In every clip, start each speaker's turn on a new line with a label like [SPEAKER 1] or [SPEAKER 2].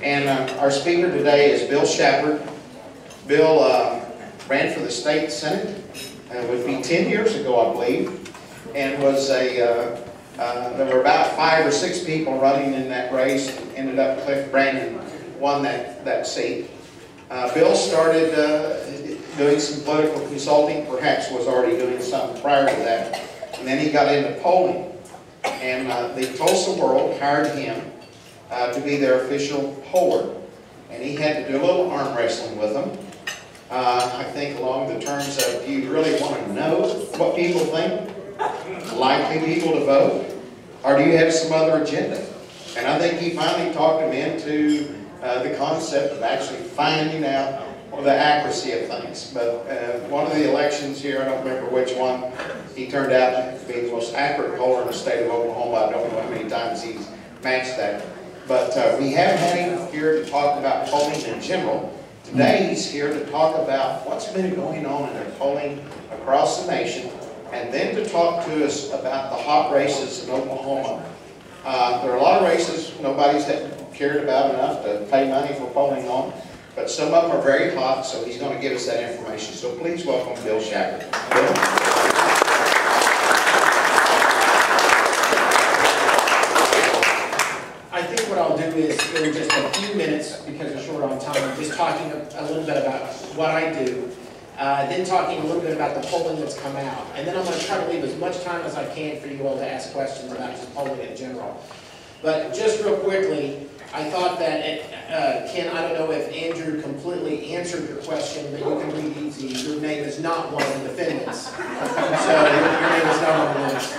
[SPEAKER 1] And our speaker today is Bill Shappard. Bill ran for the state senate, would be 10 years ago, I believe, and was there were about 5 or 6 people running in that race, and ended up Cliff Brandon won that seat. Bill started doing some political consulting, perhaps was already doing something prior to that, and then he got into polling. And the Tulsa World hired him to be their official poller. And he had to do a little arm wrestling with them. I think along the terms of, do you really want to know what people think? Likely people to vote? Or do you have some other agenda? And I think he finally talked him into the concept of actually finding out the accuracy of things. But one of the elections here, I don't remember which one, he turned out to be the most accurate poller in the state of Oklahoma. I don't know how many times he's matched that. But we have had him here to talk about polling in general. Today he's here to talk about what's been going on in their polling across the nation, and then to talk to us about the hot races in Oklahoma. There are a lot of races nobody's cared about enough to pay money for polling on, but some of them are very hot, so he's going to give us that information. So please welcome Bill Shappard. Bill?
[SPEAKER 2] I think what I'll do is, in just a few minutes, because we're short on time, just talking a little bit about what I do, then talking a little bit about the polling that's come out. And then I'm going to try to leave as much time as I can for you all to ask questions about just polling in general. But just real quickly, I thought that, Ken, I don't know if Andrew completely answered your question, but you can read easy. Your name is not one of the defendants. So your name is not on the list.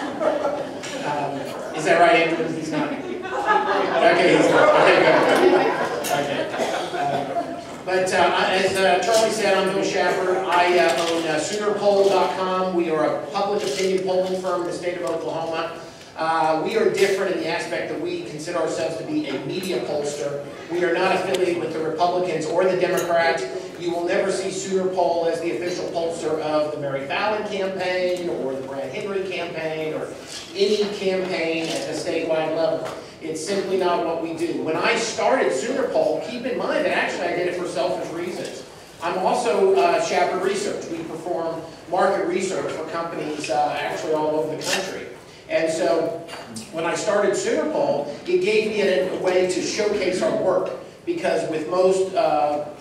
[SPEAKER 2] Is that right, Andrew? He's not. Okay, he's not. Okay, good. Okay. But as Charlie said, I'm Bill Shappard. I own SoonerPoll.com. We are a public opinion polling firm in the state of Oklahoma. We are different in the aspect that we consider ourselves to be a media pollster. We are not affiliated with the Republicans or the Democrats. You will never see Sooner Poll as the official pollster of the Mary Fallon campaign or the Brad Henry campaign or any campaign at the statewide level. It's simply not what we do. When I started Sooner Poll, keep in mind that actually I did it for selfish reasons. I'm also Shappard Research. We perform market research for companies actually all over the country. And so when I started Sooner Poll, it gave me a way to showcase our work, because with most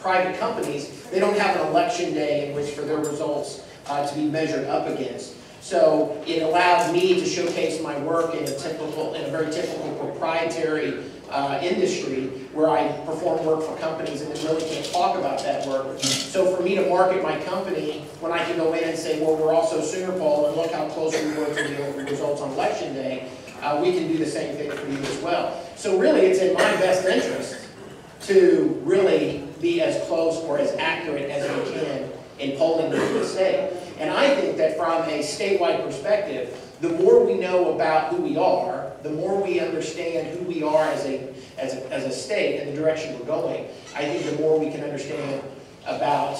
[SPEAKER 2] private companies, they don't have an election day in which for their results to be measured up against. So it allowed me to showcase my work in a very typical proprietary industry where I perform work for companies and then really can't talk about that work. So for me to market my company, when I can go in and say, well, we're also Sooner Poll, and look how close we were to the results on election day, we can do the same thing for you as well. So really, it's in my best interest to really be as close or as accurate as we can in polling in the state. And I think that from a statewide perspective, the more we know about who we are, the more we understand who we are as a state and the direction we're going, I think the more we can understand about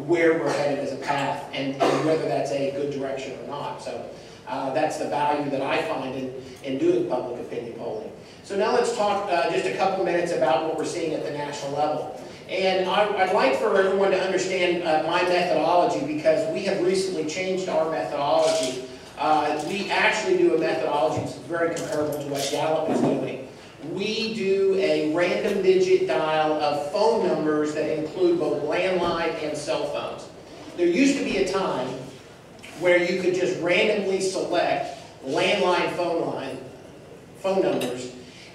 [SPEAKER 2] where we're headed as a path and whether that's a good direction or not. So that's the value that I find in doing public opinion polling. So now let's talk just a couple minutes about what we're seeing at the national level. And I'd like for everyone to understand my methodology, because we have recently changed our methodology. We actually do a methodology that's very comparable to what Gallup is doing. We do a random digit dial of phone numbers that include both landline and cell phones. There used to be a time where you could just randomly select landline phone numbers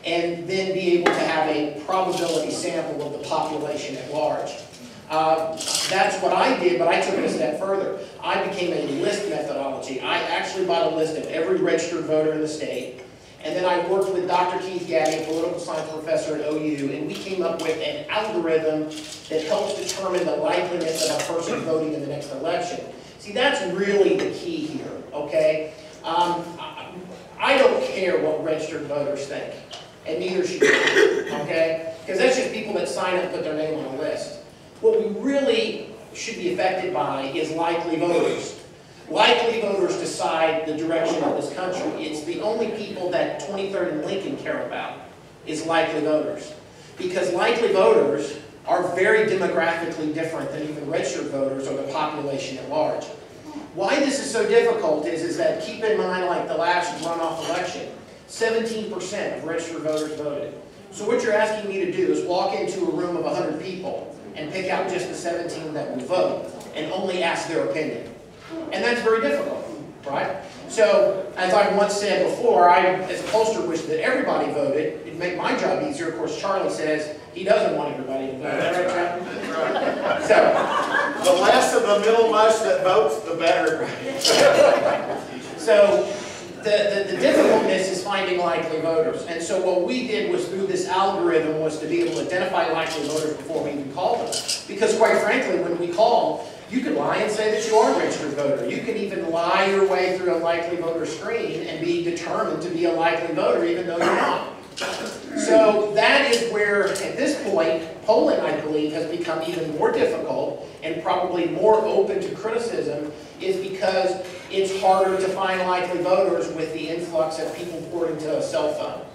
[SPEAKER 2] and then be able to have a probability sample of the population at large. That's what I did, but I took it a step further. I became a list methodology. I actually bought a list of every registered voter in the state, and then I worked with Dr. Keith Gaddy, a political science professor at OU, and we came up with an algorithm that helps determine the likeliness of a person voting in the next election. See, that's really the key here, okay? I don't care what registered voters think, and neither should you, okay? Because that's just people that sign up and put their name on a list. What we really should be affected by is likely voters. Likely voters decide the direction of this country. It's the only people that 23rd and Lincoln care about is likely voters. because likely voters are very demographically different than even registered voters or the population at large. Why this is so difficult is that, keep in mind, like the last runoff election, 17% of registered voters voted. So what you're asking me to do is walk into a room of 100 people and pick out just the 17 that will vote and only ask their opinion. And that's very difficult, right? So, as I once said before, I, as a pollster, wish that everybody voted. It'd make my job easier. Of course, Charlie says he doesn't want everybody to vote. That's right, Charlie? So,
[SPEAKER 1] The less of the middlemost that votes, the better.
[SPEAKER 2] So, the difficultness is finding likely voters. And so what we did was, through this algorithm, was to be able to identify likely voters before we even called them. Because quite frankly, when we call, you can lie and say that you are a registered voter. You can even lie your way through a likely voter screen and be determined to be a likely voter even though you're not. So that is where, at this point, polling, I believe, has become even more difficult and probably more open to criticism, is because it's harder to find likely voters with the influx of people pouring into a cell phone.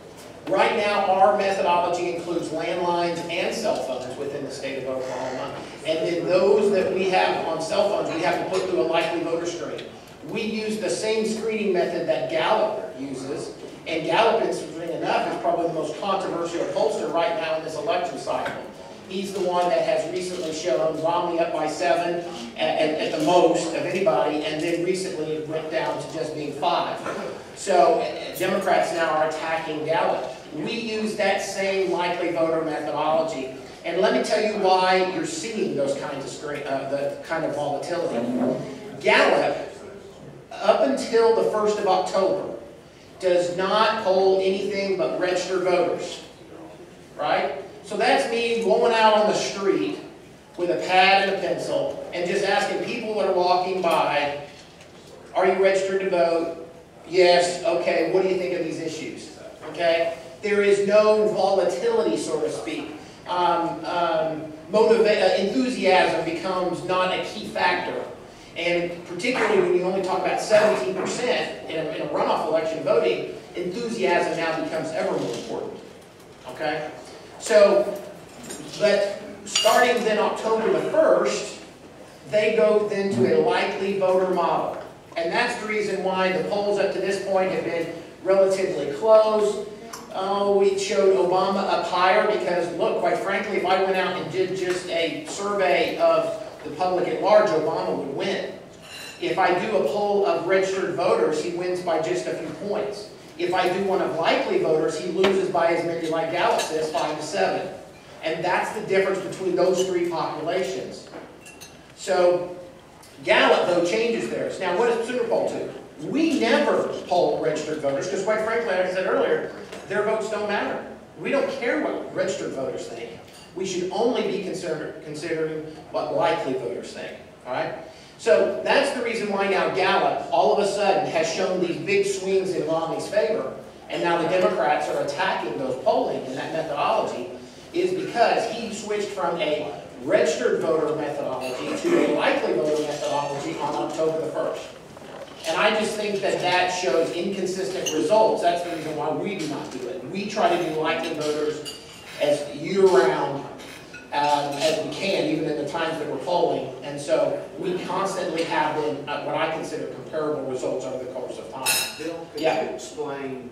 [SPEAKER 2] Right now, our methodology includes landlines and cell phones within the state of Oklahoma. And then those that we have on cell phones, we have to put through a likely voter screen. We use the same screening method that Gallup uses. And Gallup, interestingly enough, is probably the most controversial pollster right now in this election cycle. He's the one that has recently shown Romney up by 7 at the most of anybody, and then recently it went down to just being 5. So Democrats now are attacking Gallup. We use that same likely voter methodology. And let me tell you why you're seeing those kinds of the kind of volatility. Gallup, up until the 1st of October, does not poll anything but registered voters, right? So that's me going out on the street with a pad and a pencil and just asking people that are walking by, are you registered to vote? Yes. Okay, what do you think of these issues? Okay? There is no volatility, so to speak. Enthusiasm becomes not a key factor. And particularly when you only talk about 17% in a runoff election voting, enthusiasm now becomes ever more important. Okay? So, but starting then October the 1st, they go then to a likely voter model. And that's the reason why the polls up to this point have been relatively close. We showed Obama up higher because, look, quite frankly, if I went out and did just a survey of the public at large, Obama would win. If I do a poll of registered voters, he wins by just a few points. If I do one of likely voters, he loses by as many, like Gallup says, 5 to 7. And that's the difference between those three populations. So Gallup, though, changes theirs. Now, what does Sooner Poll do? We never poll registered voters because, quite frankly, like I said earlier, their votes don't matter. We don't care what registered voters think. We should only be considering what likely voters think. All right? So that's the reason why now Gallup, all of a sudden, has shown these big swings in Romney's favor, and now the Democrats are attacking those polling and that methodology, is because he switched from a registered voter methodology to a likely voter methodology on October the 1st. And I just think that that shows inconsistent results. That's the reason why we do not do it. We try to do likely voters as year-round as we can, even in the times that we're polling. And so we constantly have been what I consider comparable results over the course of time.
[SPEAKER 3] Bill, could you explain,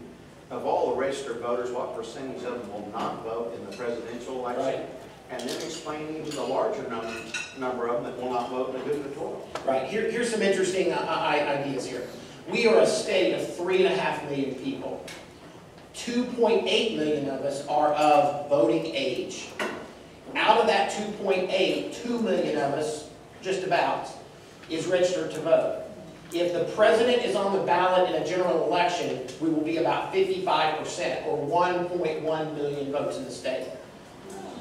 [SPEAKER 3] of all the registered voters, what percentage of them will not vote in the presidential election?
[SPEAKER 2] Right.
[SPEAKER 3] And then explain even the larger number of them that will not vote in the gubernatorial.
[SPEAKER 2] Right. Here's some interesting ideas here. We are a state of 3.5 million people. 2.8 million of us are of voting age. Out of that 2.8, 2 million of us, just about, is registered to vote. If the president is on the ballot in a general election, we will be about 55%, or 1.1 million votes in the state.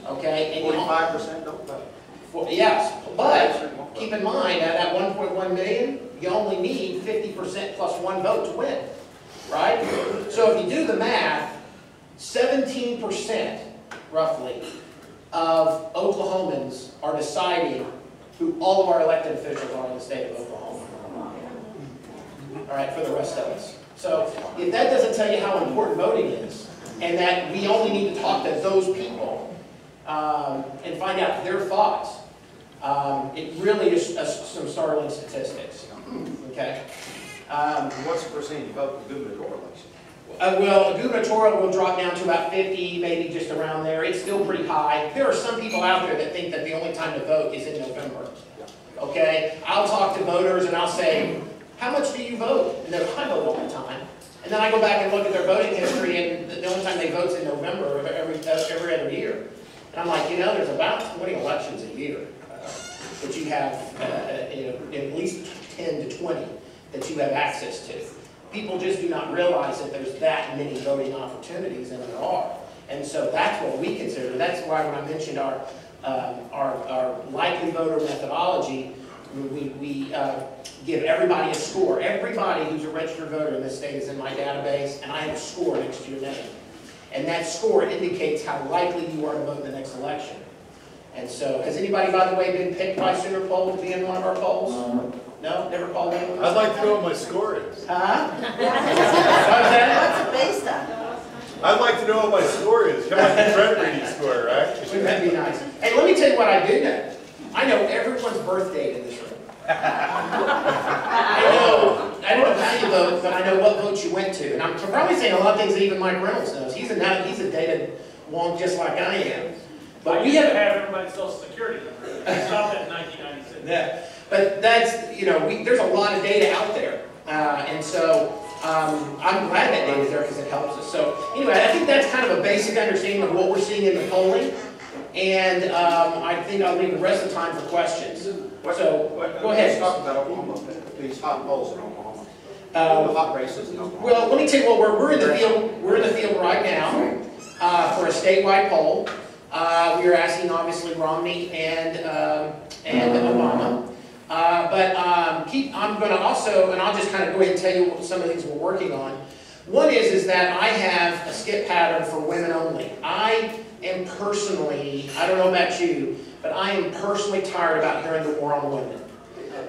[SPEAKER 2] Okay? And
[SPEAKER 3] 45% don't vote.
[SPEAKER 2] Well, yes, but keep in mind that at 1.1 million, you only need 50% plus 1 vote to win. Right? So if you do the math, 17%, roughly, of Oklahomans are deciding who all of our elected officials are in the state of Oklahoma. All right, for the rest of us. So if that doesn't tell you how important voting is, and that we only need to talk to those people, and find out their thoughts. It really is some startling statistics. Okay.
[SPEAKER 3] What's the percentage vote for gubernatorial election?
[SPEAKER 2] Well, a gubernatorial will drop down to about 50, maybe just around there. It's still pretty high. There are some people out there that think that the only time to vote is in November. Okay? I'll talk to voters and I'll say, how much do you vote? And they'll, I vote all the time. And then I go back and look at their voting history, and the only time they vote is in November of every other year. And I'm like, you know, there's about 20 elections a year that you have, at least 10 to 20 that you have access to. People just do not realize that there's that many voting opportunities, and there are. And so that's what we consider. That's why when I mentioned our likely voter methodology, we give everybody a score. Everybody who's a registered voter in this state is in my database, and I have a score next to your name. And that score indicates how likely you are to vote in the next election. And so, has anybody, by the way, been picked by Sooner Poll to be in one of our polls? No? Never called anyone?
[SPEAKER 4] I'd like to know what my score is.
[SPEAKER 2] Huh? What's that?
[SPEAKER 5] What's it based on?
[SPEAKER 4] I'd like to know what my score is. Kind of like the credit rating score, right?
[SPEAKER 2] Wouldn't that be nice? Hey, let me tell you what I do know. I know everyone's birth date in this room. I don't know how you vote, but I know what votes you went to. And I'm probably saying a lot of things that even Mike Reynolds knows. He's a dated wonk just like I am. But we have
[SPEAKER 6] everybody's social security number. It stopped at 1996.
[SPEAKER 2] Yeah, but that's, you know, there's a lot of data out there. And so I'm glad that data's there because it helps us. So anyway, I think that's kind of a basic understanding of what we're seeing in the polling. And I think I'll leave the rest of the time for questions. So, go ahead.
[SPEAKER 3] Let's talk about Oklahoma, these hot polls in Oklahoma. The hot races in Oklahoma.
[SPEAKER 2] Well, let me tell you what, we're in the field. We're in the field right now for a statewide poll. We are asking, obviously, Romney and Obama. I'm going to also, and I'll just kind of go ahead and tell you what some of the things we're working on. One is that I have a skip pattern for women only. I am personally, I don't know about you, but I am personally tired about hearing the war on women.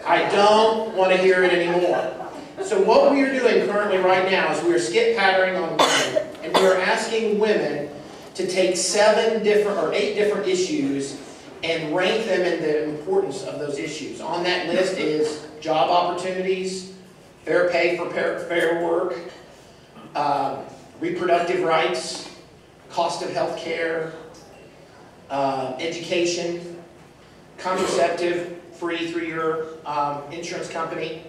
[SPEAKER 2] I don't want to hear it anymore. So what we are doing currently right now is we are skip patterning on women, and we are asking women to take 8 different issues and rank them in the importance of those issues. On that list is job opportunities, fair pay for fair work, reproductive rights, cost of health care, education, contraceptive free through your insurance company.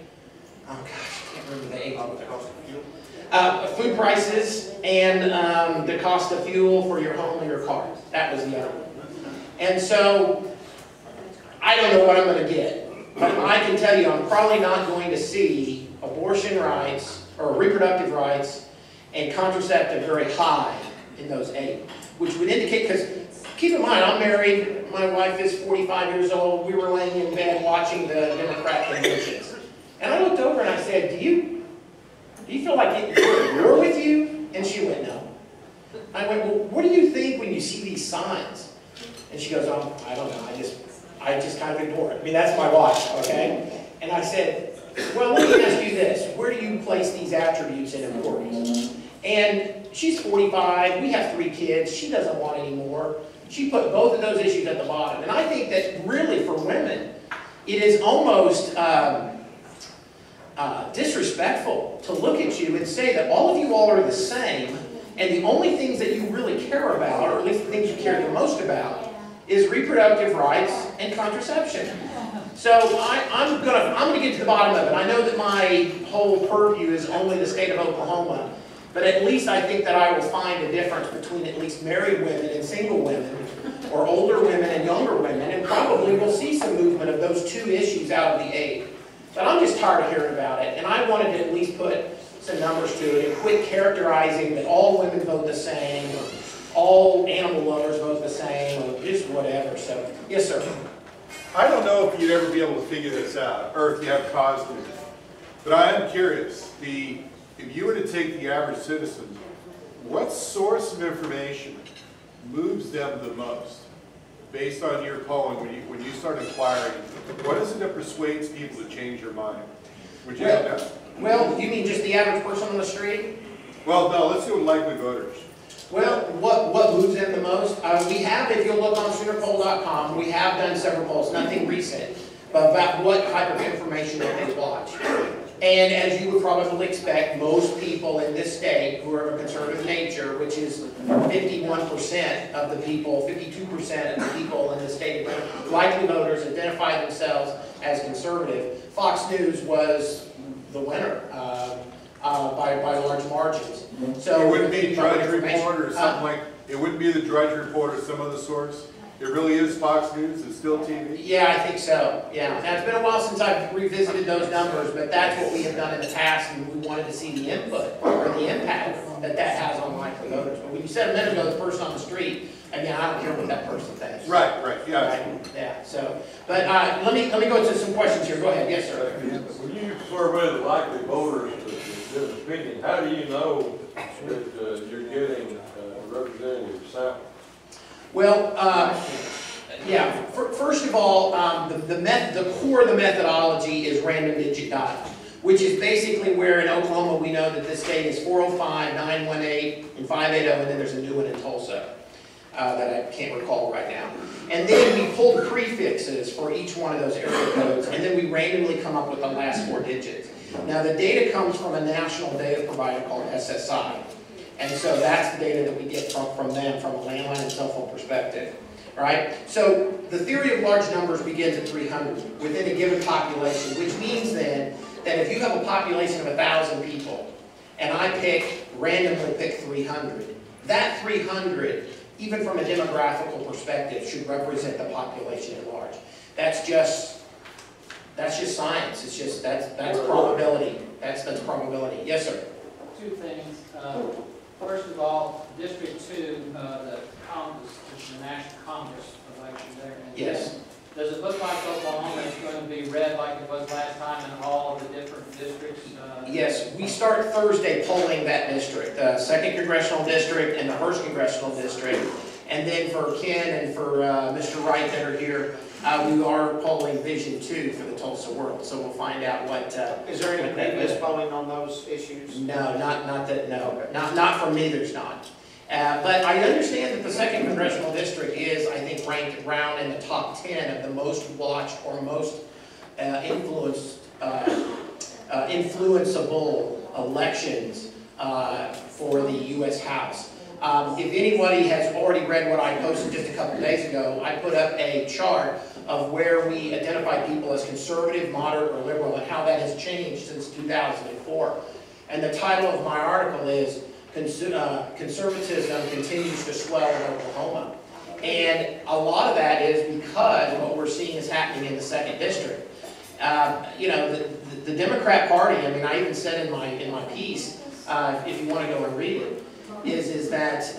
[SPEAKER 2] Oh gosh, I can't remember the 8. Food prices and the cost of fuel for your home or your car. That was the other one. And so, I don't know what I'm going to get, but I can tell you I'm probably not going to see abortion rights or reproductive rights and contraceptive very high in those 8, which would indicate, because keep in mind, I'm married, my wife is 45 years old, we were laying in bed watching the Democrat conventions. And I looked over and I said, do you feel like getting to war with you? And she went, no. I went, well, what do you think when you see these signs? And she goes, oh, I don't know, I just kind of ignore it. I mean, that's my wife, okay? And I said, well, let me ask you this. Where do you place these attributes in importance? And she's 45, we have 3 kids, she doesn't want any more. She put both of those issues at the bottom. And I think that really for women, it is almost disrespectful to look at you and say that all of you all are the same, and the only things that you really care about, or at least the things you care the most about, is reproductive rights and contraception. So I'm gonna get to the bottom of it. I know that my whole purview is only the state of Oklahoma, but at least I think that I will find a difference between at least married women and single women, or older women and younger women, and probably we'll see some movement of those 2 issues out of the 8. But I'm just tired of hearing about it, and I wanted to at least put some numbers to it and quit characterizing that all women vote the same, or all animal lovers vote the same, or just whatever. So, yes, sir.
[SPEAKER 4] I don't know if you'd ever be able to figure this out, or if you have cause to, but I am curious. If you were to take the average citizen, what source of information moves them the most? Based on your polling, when you start inquiring, what is it that persuades people to change their mind? Would you have that?
[SPEAKER 2] Well, you mean just the average person on the street?
[SPEAKER 4] Well, no, let's do it with likely voters.
[SPEAKER 2] Well, what moves them the most? We have, if you look on SoonerPoll.com, we have done several polls, nothing recent, but about what type of information that they watch. And as you would probably expect, most people in this state who are of a conservative nature, which is 51% of the people, 52% of the people in the state, likely voters identify themselves as conservative. Fox News was the winner by large margins. So
[SPEAKER 4] it wouldn't be Drudge Report or something like, it wouldn't be the Drudge Report or some other source? It really is Fox News, it's still TV?
[SPEAKER 2] Yeah, I think so, yeah. Now, it's been a while since I've revisited those numbers, but that's what we have done in the past, and we wanted to see the input or the impact that has on likely voters. But when you said a minute ago, the person on the street, again, I don't care what that person thinks.
[SPEAKER 4] Right, yeah.
[SPEAKER 2] Right, yeah, so, but let me go to some questions here. Go ahead, yes, sir.
[SPEAKER 5] When you survey the likely voters to give an opinion, how do you know that you're getting a representative sample?
[SPEAKER 2] Well, yeah, first of all, the core of the methodology is random digit dial, which is basically where in Oklahoma we know that this state is 405, 918, and 580, and then there's a new one in Tulsa that I can't recall right now. And then we pull the prefixes for each one of those area codes, and then we randomly come up with the last 4 digits. Now the data comes from a national data provider called SSI. And so that's the data that we get from them from a landline and cell phone perspective. Right? So the theory of large numbers begins at 300 within a given population, which means then that if you have a population of 1,000 people, and I randomly pick 300, that 300, even from a demographical perspective, should represent the population at large. That's just science. It's just that's probability. That's probability. Yes, sir.
[SPEAKER 7] 2 things. First of all, District 2, the Congress, the National Congress election there. And
[SPEAKER 2] yes.
[SPEAKER 7] Does it look like Oklahoma is going to be red like it was last time in all of the different districts?
[SPEAKER 2] Yes, we start Thursday polling that district, the 2nd Congressional District and the 1st Congressional District. And then for Ken and for Mr. Wright that are here, we are polling Vision 2 for the Tulsa World. So we'll find out what...
[SPEAKER 3] Is there any previous polling on those issues?
[SPEAKER 2] No, not that, no. Okay. Not from me, there's not. But I understand that the 2nd Congressional District is, I think, ranked around in the top 10 of the most watched or most influenceable elections for the U.S. House. If anybody has already read what I posted just a couple days ago, I put up a chart of where we identify people as conservative, moderate, or liberal, and how that has changed since 2004. And the title of my article is Conservatism Continues to Swell in Oklahoma. And a lot of that is because what we're seeing is happening in the 2nd District. You know, the Democrat Party, I mean, I even said in my piece, if you want to go and read it, is that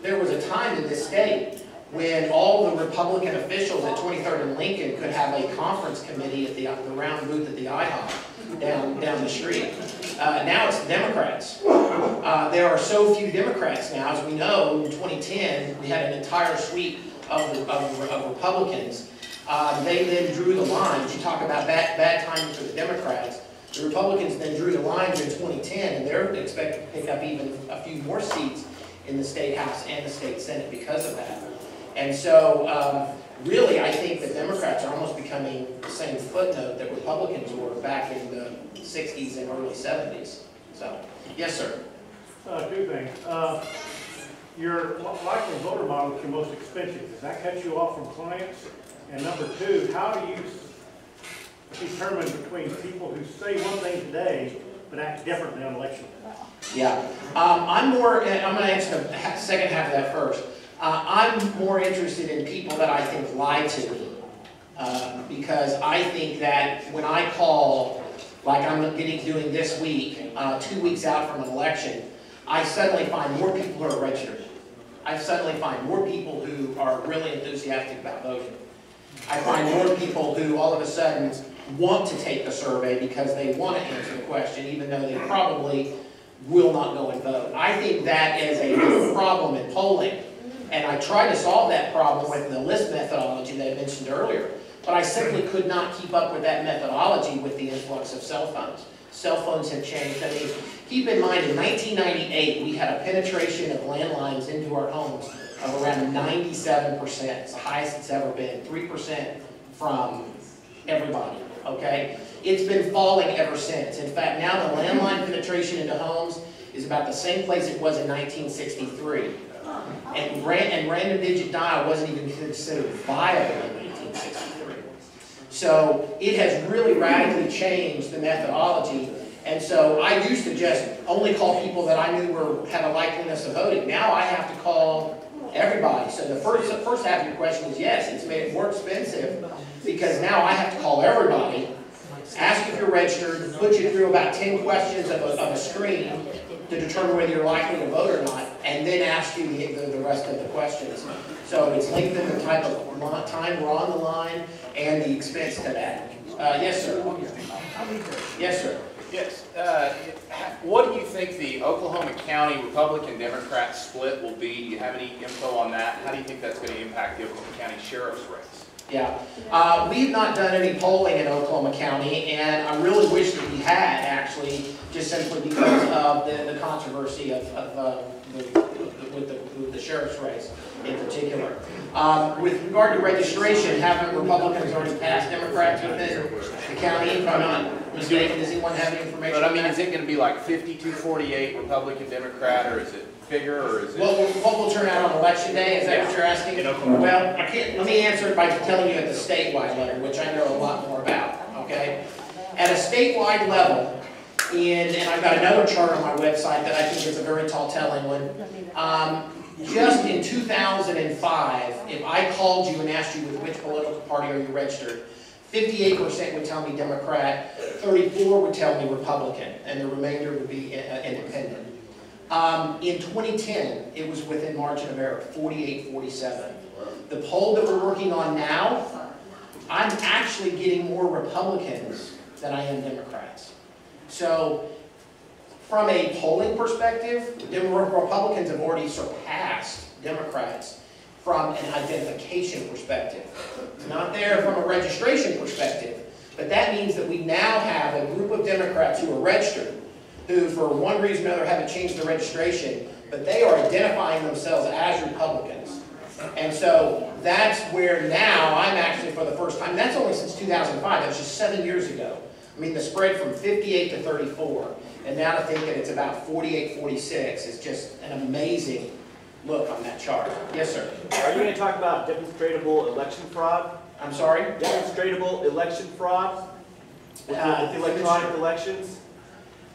[SPEAKER 2] there was a time in this state when all the Republican officials at 23rd and Lincoln could have a conference committee at the round booth at the IHOP down the street. Now it's the Democrats. There are so few Democrats now. As we know, in 2010, we had an entire suite of Republicans. They then drew the lines. You talk about bad times for the Democrats. The Republicans then drew the lines in 2010, and they're expected to pick up even a few more seats in the State House and the State Senate because of that. And so, really, I think the Democrats are almost becoming the same footnote that Republicans were back in the 60s and early 70s. So, yes, sir.
[SPEAKER 6] 2 things. Your likely voter model is your most expensive. Does that cut you off from clients? And number 2, how do you determine between people who say one thing today but act differently on election day?
[SPEAKER 2] Yeah. I'm going to answer the second half of that first. I'm more interested in people that I think lie to me. Because I think that when I call, like I'm doing this week, 2 weeks out from an election, I suddenly find more people who are registered. I suddenly find more people who are really enthusiastic about voting. I find more people who all of a sudden want to take the survey because they want to answer the question, even though they probably will not go and vote. I think that is a problem in polling. And I tried to solve that problem with the list methodology that I mentioned earlier. But I simply could not keep up with that methodology with the influx of cell phones. Cell phones have changed. I mean, keep in mind, in 1998, we had a penetration of landlines into our homes of around 97%. It's the highest it's ever been, 3% from everybody, okay? It's been falling ever since. In fact, now the landline penetration into homes is about the same place it was in 1963. And random digit dial wasn't even considered viable in 1963. So it has really radically changed the methodology. And so I used to just only call people that I knew had a likeliness of voting. Now I have to call everybody. So the first half of your question is yes, it's made it more expensive because now I have to call everybody, ask if you're registered, put you through about 10 questions of a screen to determine whether you're likely to vote or not, and then ask you the rest of the questions. So it's lengthened the type of time we're on the line and the expense to that. Yes, sir. Yes, sir.
[SPEAKER 8] Yes. What do you think the Oklahoma County Republican-Democrat split will be? Do you have any info on that? How do you think that's going to impact the Oklahoma County Sheriff's race?
[SPEAKER 2] Yeah. We've not done any polling in Oklahoma County, and I really wish that we had, actually, just simply because of the controversy with the sheriff's race in particular. With regard to registration, haven't Republicans already passed Democrats within the county? If I'm not mistaken, does anyone have any information?
[SPEAKER 8] But I mean, is it going to be like 52-48 Republican-Democrat, or is it bigger, or is it?
[SPEAKER 2] What will turn out on election day? Is that what you're asking? Well, I can't. Let me answer it by telling you at the statewide level, which I know a lot more about. Okay, at a statewide level, and I've got another chart on my website that I think is a very tall-telling one. Just in 2005, if I called you and asked you with which political party are you registered, 58% would tell me Democrat, 34% would tell me Republican, and the remainder would be independent. In 2010, it was within margin of error, 48-47. The poll that we're working on now, I'm actually getting more Republicans than I am Democrats. So, from a polling perspective, Republicans have already surpassed Democrats from an identification perspective. It's not there from a registration perspective, but that means that we now have a group of Democrats who are registered, who for one reason or another haven't changed their registration, but they are identifying themselves as Republicans. And so that's where now I'm actually for the first time, that's only since 2005, that was just 7 years ago. I mean, the spread from 58 to 34, and now to think that it's about 48-46 is just an amazing look on that chart. Yes, sir.
[SPEAKER 9] Are you going to talk about demonstrable election fraud?
[SPEAKER 2] I'm sorry?
[SPEAKER 9] Demonstrable election fraud with the electronic elections?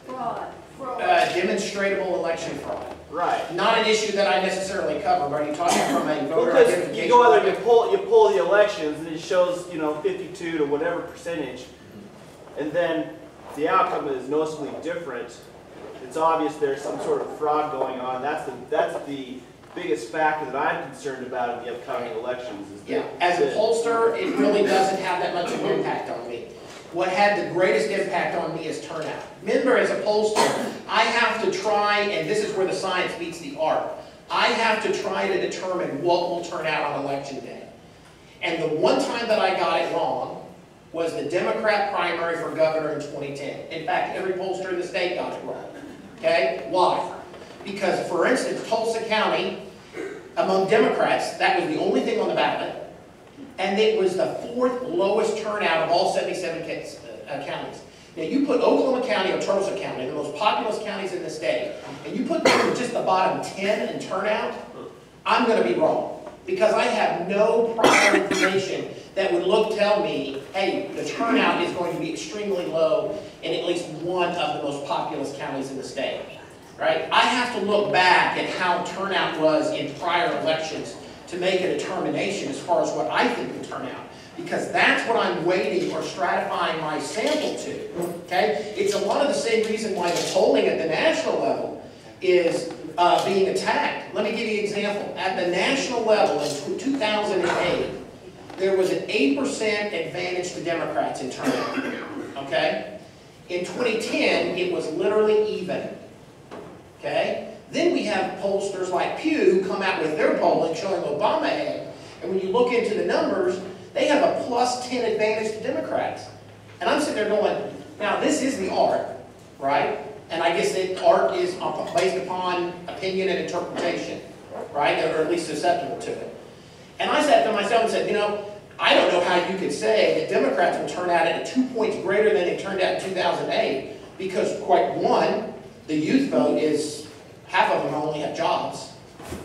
[SPEAKER 10] Fraud.
[SPEAKER 2] Demonstrable election fraud.
[SPEAKER 9] Right.
[SPEAKER 2] Not an issue that I necessarily cover. Are you talking from a voter
[SPEAKER 9] Because
[SPEAKER 2] identification?
[SPEAKER 9] you go out there and you pull the elections and it shows, 52 to whatever percentage, and then the outcome is noticeably different. It's obvious there's some sort of fraud going on. That's the biggest factor that I'm concerned about in the upcoming elections. Is
[SPEAKER 2] Yeah, as a pollster, it really doesn't have that much of an impact on me. What had the greatest impact on me is turnout. Remember, as a pollster, I have to try, and this is where the science meets the art, I have to try to determine what will turn out on election day. And the one time that I got it wrong was the Democrat primary for governor in 2010. In fact, every pollster in the state got it wrong. Okay? Why? Because, for instance, Tulsa County, among Democrats, that was the only thing on the ballot, and it was the 4th lowest turnout of all 77 counties. Now, you put Oklahoma County or Tulsa County, the most populous counties in the state, and you put them in just the bottom 10 in turnout, I'm going to be wrong. Because I have no prior information that would tell me, hey, the turnout is going to be extremely low in at least one of the most populous counties in the state. Right? I have to look back at how turnout was in prior elections to make a determination as far as what I think will turn out. Because that's what I'm weighting or stratifying my sample to. Okay? It's a lot of the same reason why the polling at the national level is being attacked. Let me give you an example. At the national level in 2008, there was an 8% advantage to Democrats in turnout. Okay? In 2010, it was literally even. Okay? Then we have pollsters like Pew who come out with their polling showing Obama ahead. And when you look into the numbers, they have a +10 advantage to Democrats. And I'm sitting there going, now this is the art. right? And I guess that art is based upon opinion and interpretation, right? Or at least susceptible to it. And I sat to myself and said, you know, I don't know how you could say that Democrats will turn out at 2 points greater than they turned out in 2008, because one, the youth vote is, half of them only have jobs,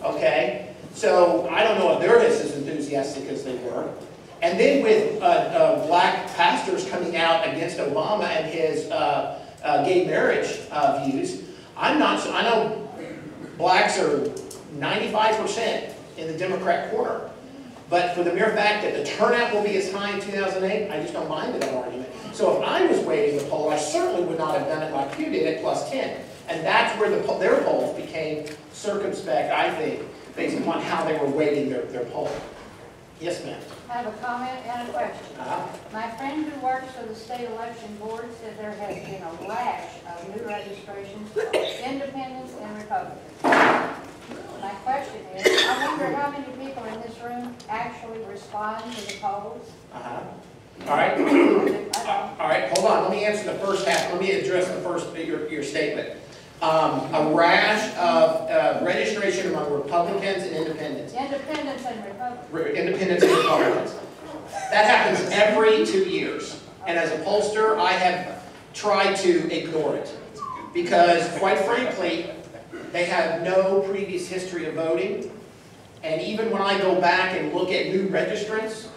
[SPEAKER 2] okay? So I don't know if they're as enthusiastic as they were. And then with black pastors coming out against Obama and his gay marriage views, I know blacks are 95% in the Democrat corner. But for the mere fact that the turnout will be as high in 2008, I just don't buy into that argument. So if I was weighting the poll, I certainly would not have done it like you did at +10. And that's where their polls became circumspect, I think, based upon how they were weighting their poll. Yes, ma'am.
[SPEAKER 10] I have a comment and a question. My friend who works for the state election board said there has been a rash of new registrations for independents and Republicans. My question is, I wonder how many people in this room actually respond to the polls?
[SPEAKER 2] All right. All right, hold on. Let me answer the first half. Let me address the first, your statement. A rash of registration among Republicans and independents.
[SPEAKER 10] Independents and Republicans.
[SPEAKER 2] Independents and Republicans. That happens every 2 years. And as a pollster, I have tried to ignore it. Because, quite frankly, they have no previous history of voting. And even when I go back and look at new registrants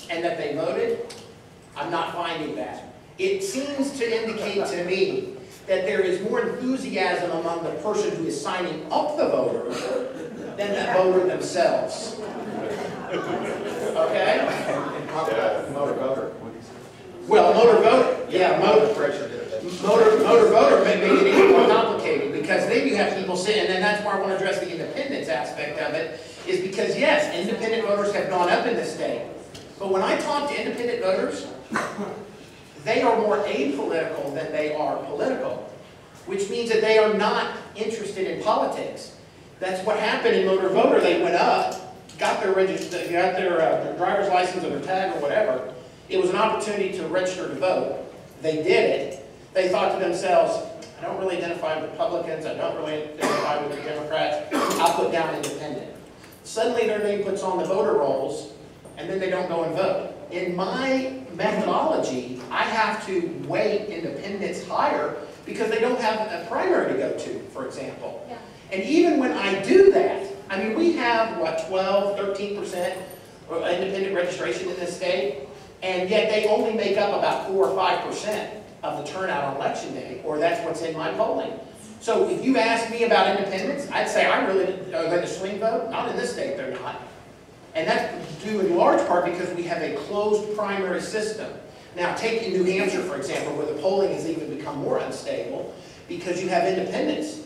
[SPEAKER 2] and that they voted, I'm not finding that. It seems to indicate to me that there is more enthusiasm among the person who is signing up the voter than the voter themselves. Okay?
[SPEAKER 3] Motor voter.
[SPEAKER 2] Well, motor voter, yeah, motor voter may make it even more complicated, because then you have people sitting, and that's why I want to address the independence aspect of it, is because yes, independent voters have gone up in this state. But when I talk to independent voters, they are more apolitical than they are political, which means that they are not interested in politics. That's what happened in motor voter. They went up, got their driver's license or their tag or whatever. It was an opportunity to register to vote. They did it. They thought to themselves, I don't really identify with Republicans, I don't really identify with the Democrats, I'll put down independent. Suddenly their name puts on the voter rolls, and then they don't go and vote. In my methodology, I have to weight independents higher because they don't have a primary to go to, for example.
[SPEAKER 10] Yeah.
[SPEAKER 2] And even when I do that, I mean, we have, what, 12, 13% independent registration in this state, and yet they only make up about 4 or 5% of the turnout on election day, or that's what's in my polling. So if you ask me about independents, I'd say I really, are they the swing vote? Not in this state, they're not. And that's due in large part because we have a closed primary system. Now, take in New Hampshire, for example, where the polling has even become more unstable, because you have independents,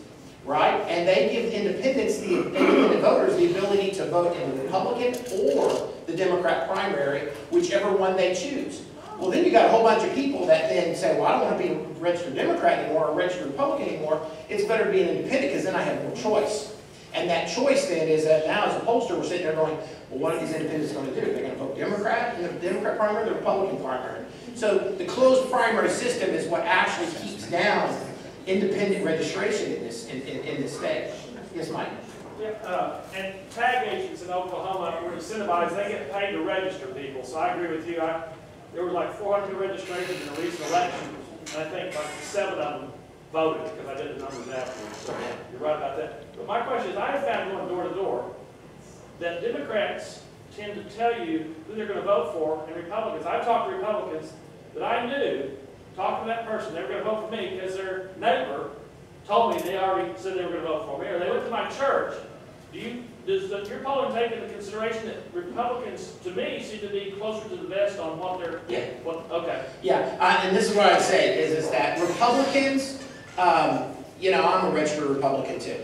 [SPEAKER 2] right? And they give independents, the independent voters, the ability to vote in the Republican or the Democrat primary, whichever one they choose. Well, then you got a whole bunch of people that then say, well, I don't want to be a registered Democrat anymore or a registered Republican anymore. It's better to be an independent because then I have more choice. And that choice then is that now as a pollster, we're sitting there going, well, what are these independents going to do? They're going to vote Democrat in the Democrat primary or the Republican primary. So the closed primary system is what actually keeps down independent registration in this state. Yes, Mike?
[SPEAKER 11] Yeah, and tag agents in Oklahoma were incentivized, they get paid to register people. So I agree with you. There were like 400 registrations in a recent election, and I think like 7 of them voted, because I did the numbers afterwards. So you're right about that. But my question is, I have found going door to door that Democrats tend to tell you who they're going to vote for, and Republicans. I've talked to Republicans that I knew, talked to that person, they were going to vote for me because their neighbor told me they already said they were going to vote for me, or they went to my church. Does your polling take into consideration that Republicans, to me, seem to be closer to the vest on what they're...
[SPEAKER 2] Yeah.
[SPEAKER 11] Okay.
[SPEAKER 2] Yeah, and this is what I'd say, is that Republicans, you know, I'm a registered Republican too.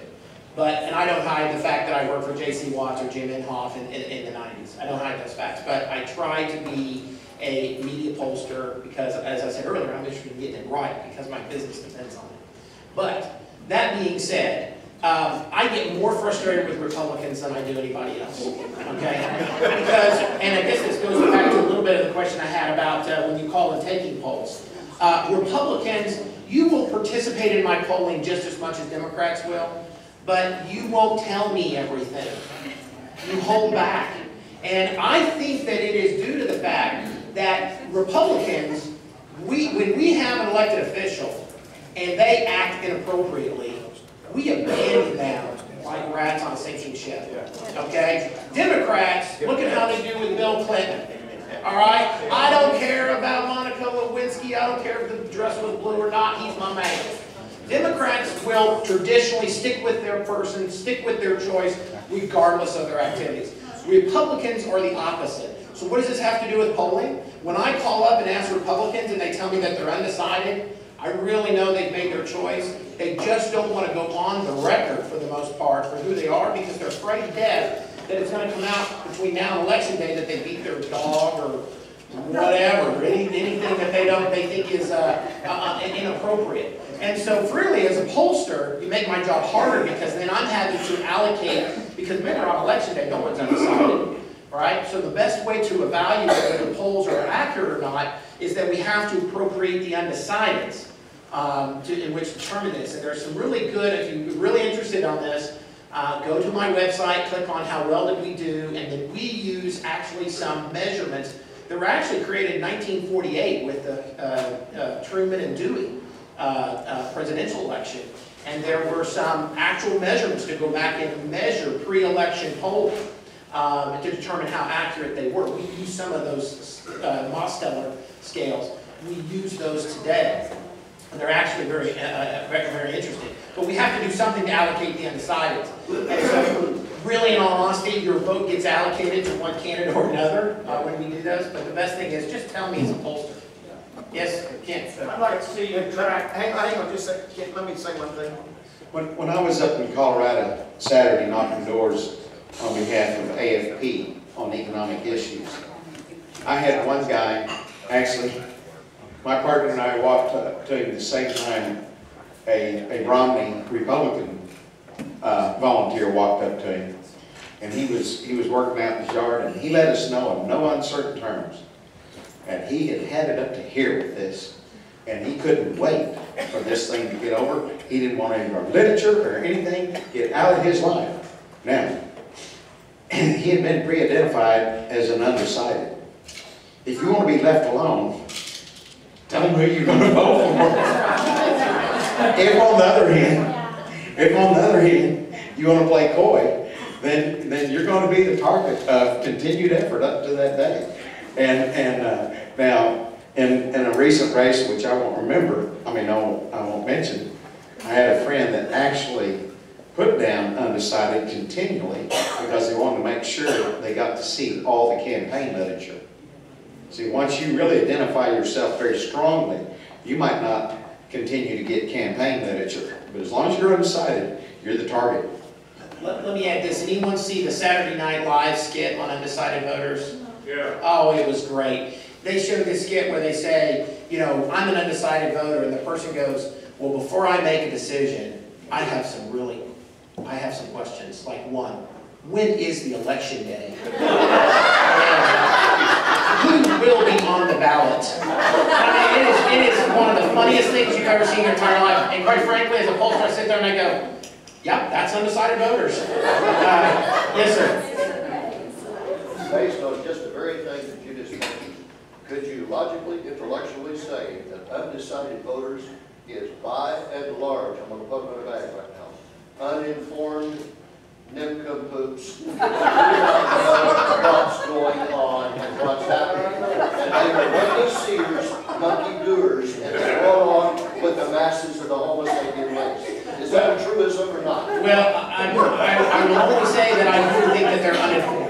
[SPEAKER 2] And I don't hide the fact that I worked for J.C. Watts or Jim Inhofe in the 90s. I don't hide those facts. But I try to be a media pollster because, as I said earlier, I'm interested in getting it right because my business depends on it. But that being said, I get more frustrated with Republicans than I do anybody else, okay? Because, and I guess this goes back to a little bit of the question I had about when you call and taking polls. Republicans you will participate in my polling just as much as Democrats will, but you won't tell me everything. You hold back. And I think that it is due to the fact that Republicans, when we have an elected official and they act inappropriately, we abandon them like rats on a sinking ship. Okay? Democrats, look at how they do with Bill Clinton. All right? I don't care about Monica Lewinsky. I don't care if the dress was blue or not. He's my man. Democrats will traditionally stick with their person, stick with their choice, regardless of their activities. Republicans are the opposite. So what does this have to do with polling? When I call up and ask Republicans and they tell me that they're undecided, I really know they've made their choice. They just don't want to go on the record for the most part for who they are because they're afraid to death that it's going to come out between now and election day that they beat their dog or whatever, anything that they think is inappropriate. And so really, as a pollster, you make my job harder because then I'm having to allocate, because remember on election day, no one's undecided, right? So the best way to evaluate whether the polls are accurate or not is that we have to appropriate the undecideds in which to determine this. And there's some really good, if you're really interested on this, go to my website, click on how well did we do, and then we use actually some measurements that were actually created in 1948 with the Truman and Dewey presidential election. And there were some actual measurements to go back and measure pre-election polling to determine how accurate they were. We use some of those Mosteller scales. We use those today. And they're actually very, very interesting. But we have to do something to allocate the undecideds. And so, really, in all honesty, your vote gets allocated to one candidate or another when we do those. But the best thing is just tell me as a pollster. Yes, Kent.
[SPEAKER 11] I'd like to see you track.
[SPEAKER 3] Hang on just a second. Kent, let me say one thing.
[SPEAKER 1] When I was up in Colorado Saturday knocking doors on behalf of AFP on economic issues, I had one guy, actually, my partner and I walked up to him at the same time a Romney Republican volunteer walked up to him, and he was working out in his yard, and he let us know in no uncertain terms that he had it up to here with this, and he couldn't wait for this thing to get over. He didn't want any more literature or anything to get out of his life. Now, he had been pre-identified as an undecided. If you want to be left alone, tell him who you're going to vote for. If on the other hand, you want to play coy, then you're going to be the target of continued effort up to that day. And now, in a recent race, which I won't mention, I had a friend that actually put down undecided continually because they wanted to make sure they got to see all the campaign literature. See, once you really identify yourself very strongly, you might not continue to get campaign literature. But as long as you're undecided, you're the target.
[SPEAKER 2] Let me add this. Anyone see the Saturday Night Live skit on undecided voters?
[SPEAKER 11] Yeah.
[SPEAKER 2] Oh, it was great. They showed this skit where they say, you know, I'm an undecided voter, and the person goes, well, before I make a decision, I have some questions. Like one, when is the election day? Who will be on the ballot? I mean, it is one of the funniest things you've ever seen in your entire life. And quite frankly, as a pollster, I sit there and I go, yep, that's undecided voters. Yes, sir.
[SPEAKER 12] Based on just the very thing that you just mentioned, could you logically, intellectually say that undecided voters is by and large, I'm going to put them in a bag right now, uninformed nincompoops who do not know what's going on and what's happening. And they are monkey seers, monkey doers, and they go along with the masses of the Homo sapien race. Is that a truism or not?
[SPEAKER 2] Well, I will only say that I do think that they're uninformed.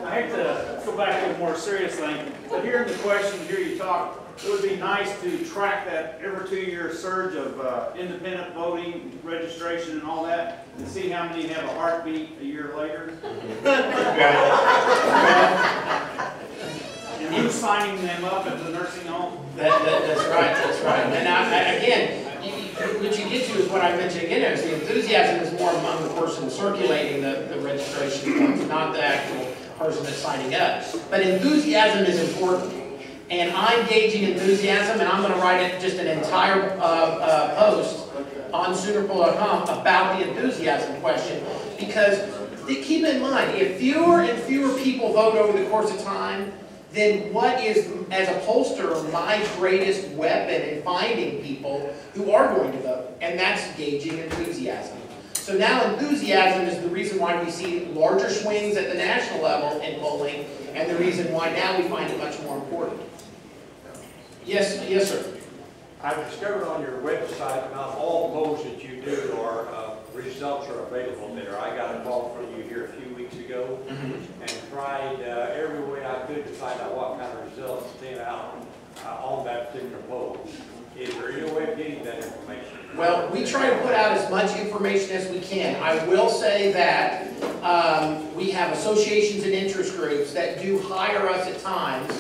[SPEAKER 11] I hate to go back to a more serious thing, but hearing the question, hear you talk, it would be nice to track that every 2-year surge of independent voting, registration and all that, and see how many have a heartbeat a year later. And who's signing them up at the nursing home?
[SPEAKER 2] That's right. And again, what you get to is what I mentioned again, is the enthusiasm is more among the person circulating the registration forms, not the actual person that's signing up. But enthusiasm is important. And I'm gauging enthusiasm, and I'm going to write it just an entire post on SoonerPoll.com about the enthusiasm question. Because keep in mind, if fewer and fewer people vote over the course of time, then what is, as a pollster, my greatest weapon in finding people who are going to vote? And that's gauging enthusiasm. So now enthusiasm is the reason why we see larger swings at the national level in polling, and the reason why now we find it much more important. Yes, yes, sir.
[SPEAKER 13] I've discovered on your website not all polls that you do are results are available there. I got a call from you here a few weeks ago and tried every way I could to find out what kind of results came out on that particular poll. Is there any way of getting that information?
[SPEAKER 2] Well, we try to put out as much information as we can. I will say that we have associations and interest groups that do hire us at times,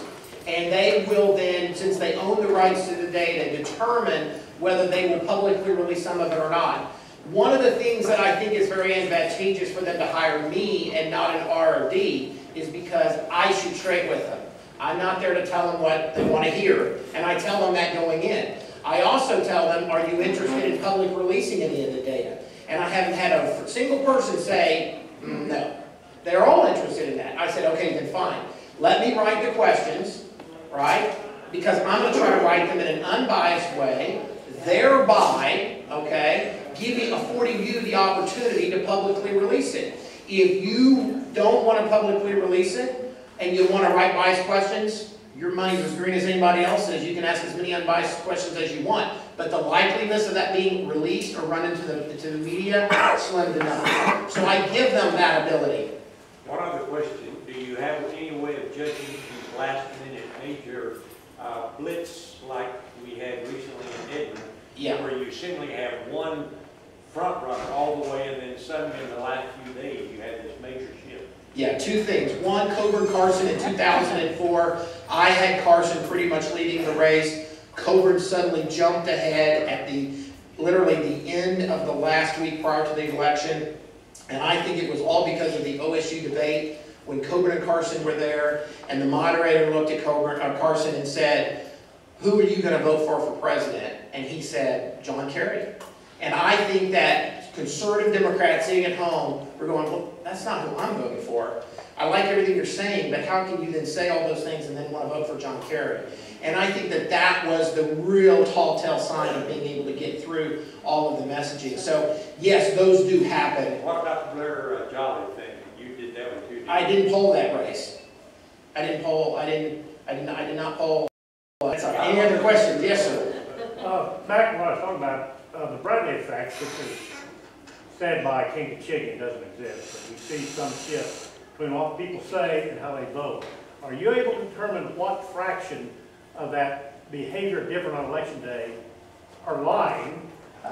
[SPEAKER 2] and they will then, since they own the rights to the data, determine whether they will publicly release some of it or not. One of the things that I think is very advantageous for them to hire me and not an ROD is because I shoot straight with them. I'm not there to tell them what they want to hear, and I tell them that going in. I also tell them, are you interested in public releasing any of the data? And I haven't had a single person say, no. They're all interested in that. I said, okay, then fine. Let me write the questions, right? Because I'm going to try to write them in an unbiased way, thereby, okay, affording you the opportunity to publicly release it. If you don't want to publicly release it, and you want to write biased questions, your money's as green as anybody else's. You can ask as many unbiased questions as you want. But the likeliness of that being released or run into the media, slim to none. So I give them that ability.
[SPEAKER 13] One other question. Do you have any way of judging these last-minute major blitz like we had recently in Edmond, where you simply have one front runner all the way, and then suddenly in the last few days you had this major shift?
[SPEAKER 2] Yeah, two things. One, Coburn Carson in 2004, I had Carson pretty much leading the race. Coburn suddenly jumped ahead at literally the end of the last week prior to the election. And I think it was all because of the OSU debate when Coburn and Carson were there, and the moderator looked at Carson and said, who are you going to vote for president? And he said, John Kerry. And I think that conservative Democrats sitting at home were going, well, that's not who I'm voting for. I like everything you're saying, but how can you then say all those things and then want to vote for John Kerry? And I think that that was the real tall-tale sign of being able to get through all of the messaging. So, yes, those do happen.
[SPEAKER 13] What about the Blair Jolly thing? You did that one too.
[SPEAKER 2] I didn't poll that race. I did not poll. That's all right. Any other questions? Yes, sir.
[SPEAKER 6] Back to what I was talking about, the Bradley effect, which is said by King of Chicken, doesn't exist. But we see some shift between what people say and how they vote. Are you able to determine what fraction of that behavior different on election day are lying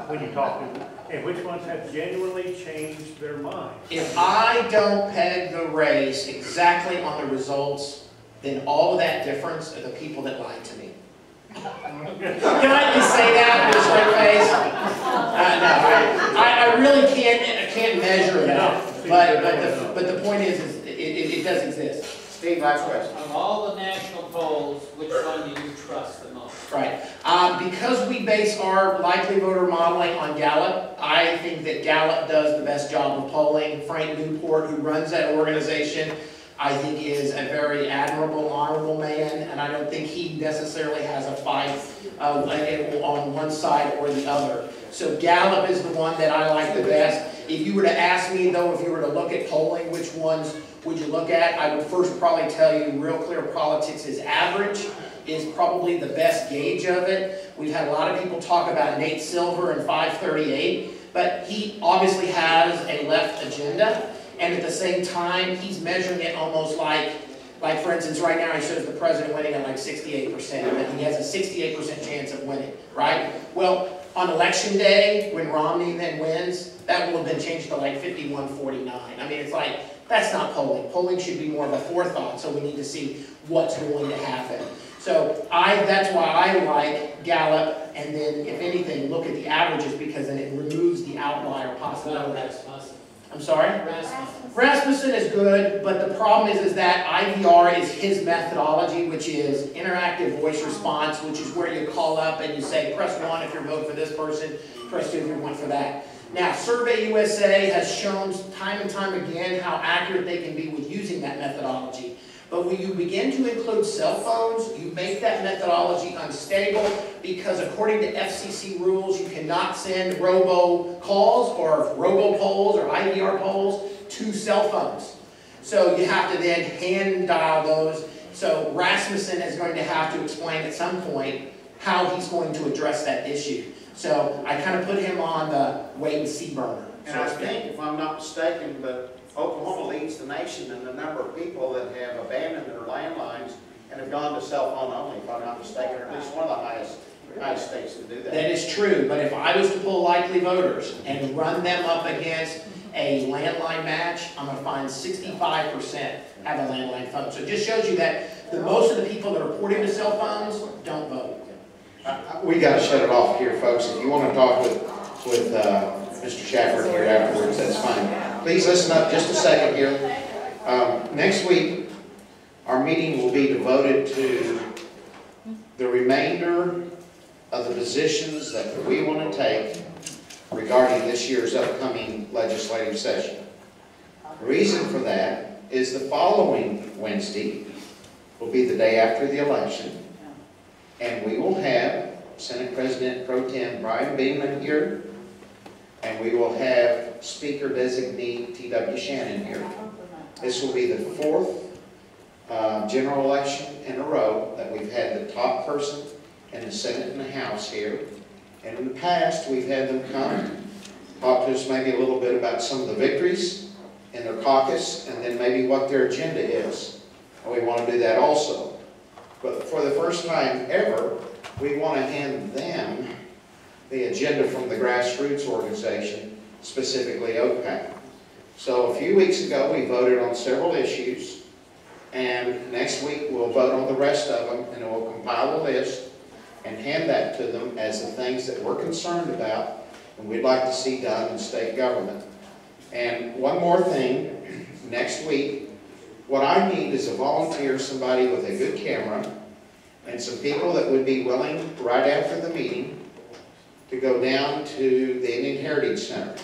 [SPEAKER 6] when you talk to them, and which ones have genuinely changed their mind?
[SPEAKER 2] If I don't peg the race exactly on the results, then all of that difference are the people that lied to me. Can I just say that with a straight face? No, I really can't measure that. But the point is it does exist.
[SPEAKER 1] Steve, last question.
[SPEAKER 7] Of all the national polls, which one do you trust the most?
[SPEAKER 2] Right. Because we base our likely voter modeling on Gallup, I think that Gallup does the best job of polling. Frank Newport, who runs that organization, I think is a very admirable, honorable man, and I don't think he necessarily has a fight on one side or the other. So Gallup is the one that I like the best. If you were to ask me, though, if you were to look at polling, which ones would you look at? I would first probably tell you Real Clear Politics is average, is probably the best gauge of it. We've had a lot of people talk about Nate Silver and 538, but he obviously has a left agenda. And at the same time, he's measuring it almost like for instance, right now he shows the president winning at like 68%, and he has a 68% chance of winning, right? Well, on election day, when Romney then wins, that will have been changed to like 51-49. I mean, it's like, that's not polling. Polling should be more of a forethought, so we need to see what's going to happen. So that's why I like Gallup, and then, if anything, look at the averages, because then it removes the outlier possibilities. I'm sorry? Rasmussen is good, but the problem is that IVR is his methodology, which is interactive voice response, which is where you call up and you say, press 1 if you're voting for this person, press 2 if you're voting for that. Now, Survey USA has shown time and time again how accurate they can be with using that methodology. But when you begin to include cell phones, you make that methodology unstable because according to FCC rules, you cannot send robocalls or robopolls or IVR polls to cell phones. So you have to then hand dial those. So Rasmussen is going to have to explain at some point how he's going to address that issue. So I kind of put him on the wait and see burner.
[SPEAKER 3] And I think, if I'm not mistaken, but Oklahoma leads the nation in the number of people that have abandoned their landlines and have gone to cell phone only, if I'm not mistaken, or at least one of the highest states to do that.
[SPEAKER 2] That is true, but if I was to pull likely voters and run them up against a landline match, I'm going to find 65% have a landline phone. So it just shows you that most of the people that are porting to cell phones don't vote.
[SPEAKER 1] We got to shut it off here, folks. If you want to talk with Mr. Shappard here afterwards, that's fine. Please listen up just a second here. Next week, our meeting will be devoted to the remainder of the positions that we want to take regarding this year's upcoming legislative session. The reason for that is the following Wednesday will be the day after the election, and we will have Senate President Pro Tem Brian Beeman here, and we will have Speaker Designee T.W. Shannon here. This will be the 4th general election in a row that we've had the top person in the Senate and the House here. And in the past, we've had them come talk to us maybe a little bit about some of the victories in their caucus and then maybe what their agenda is. And we want to do that also. But for the first time ever, we want to hand them the agenda from the grassroots organization, specifically OPAC. So a few weeks ago, we voted on several issues, and next week we'll vote on the rest of them, and we'll compile a list and hand that to them as the things that we're concerned about and we'd like to see done in state government. And one more thing, next week, what I need is a volunteer, somebody with a good camera, and some people that would be willing, right after the meeting, to go down to the Indian Heritage Center.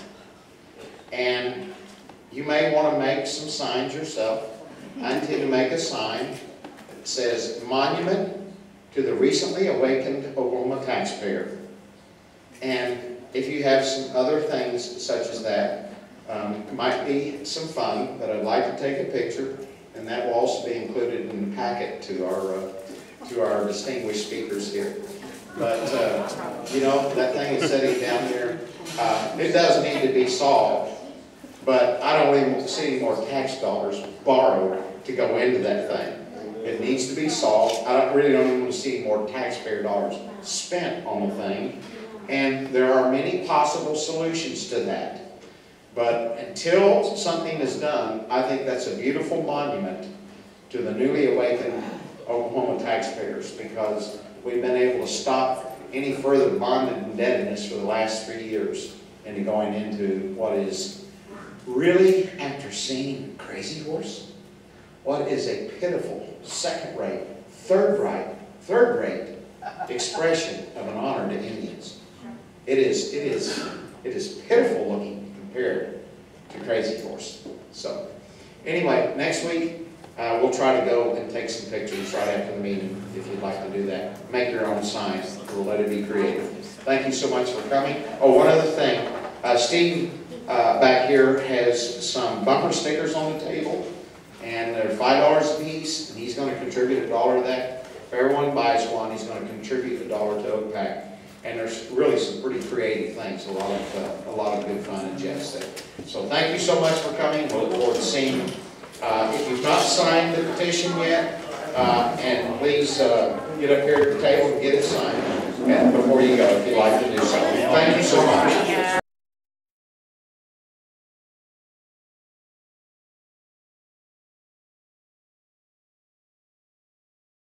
[SPEAKER 1] And you may want to make some signs yourself. I intend to make a sign that says, Monument to the Recently Awakened Oklahoma Taxpayer. And if you have some other things such as that, it might be some fun, but I'd like to take a picture, and that will also be included in the packet to our distinguished speakers here. But, you know, that thing is sitting down there. It does need to be solved, but I don't even want to see any more tax dollars borrowed to go into that thing. It needs to be solved. I really don't even want to see more taxpayer dollars spent on the thing. And there are many possible solutions to that. But until something is done, I think that's a beautiful monument to the newly awakened Oklahoma taxpayers, because we've been able to stop any further bonded indebtedness for the last 3 years into going into what is really, after seeing Crazy Horse, what is a pitiful, second-rate, third-rate expression of an honor to Indians. It is pitiful looking compared to Crazy Horse. So, anyway, next week, we'll try to go and take some pictures right after the meeting, if you'd like to do that. Make your own signs. We'll let it be creative. Thank you so much for coming. Oh, one other thing. Steve back here has some bumper stickers on the table, and they're $5 a piece, and he's going to contribute $1 to that. If everyone buys one, he's going to contribute $1 to OPAC. And there's really some pretty creative things, a lot of good fun and jest there. So thank you so much for coming. We'll look forward to seeing you. If you've not signed the petition yet, and please get up here at the table and get it signed before you go, if you'd like to do so. Thank you so much.